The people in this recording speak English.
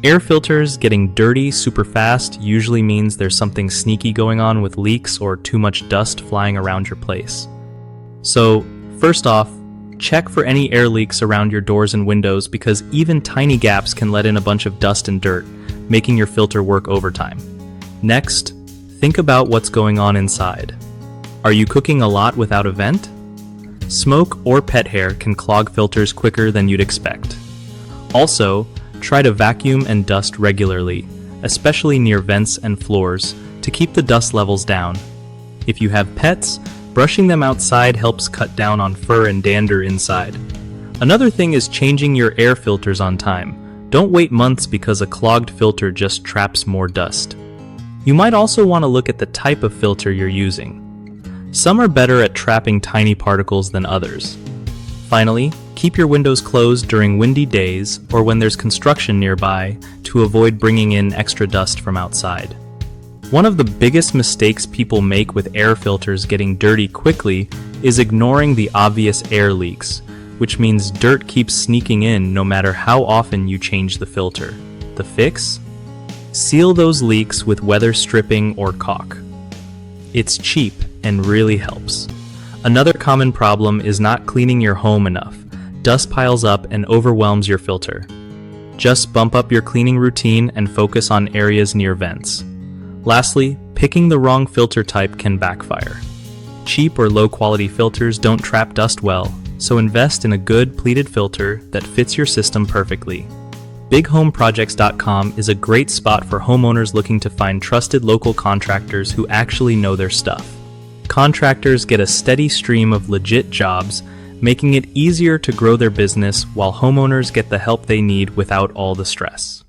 Air filters getting dirty super fast usually means there's something sneaky going on with leaks or too much dust flying around your place. So, first off, check for any air leaks around your doors and windows because even tiny gaps can let in a bunch of dust and dirt, making your filter work overtime. Next, think about what's going on inside. Are you cooking a lot without a vent? Smoke or pet hair can clog filters quicker than you'd expect. Also, try to vacuum and dust regularly, especially near vents and floors, to keep the dust levels down. If you have pets, brushing them outside helps cut down on fur and dander inside. Another thing is changing your air filters on time. Don't wait months because a clogged filter just traps more dust. You might also want to look at the type of filter you're using. Some are better at trapping tiny particles than others. Finally, keep your windows closed during windy days or when there's construction nearby to avoid bringing in extra dust from outside. One of the biggest mistakes people make with air filters getting dirty quickly is ignoring the obvious air leaks, which means dirt keeps sneaking in no matter how often you change the filter. The fix? Seal those leaks with weather stripping or caulk. It's cheap and really helps. Another common problem is not cleaning your home enough. Dust piles up and overwhelms your filter. Just bump up your cleaning routine and focus on areas near vents. Lastly, picking the wrong filter type can backfire. Cheap or low-quality filters don't trap dust well, so invest in a good pleated filter that fits your system perfectly. BigHomeProjects.com is a great spot for homeowners looking to find trusted local contractors who actually know their stuff. Contractors get a steady stream of legit jobs, making it easier to grow their business while homeowners get the help they need without all the stress.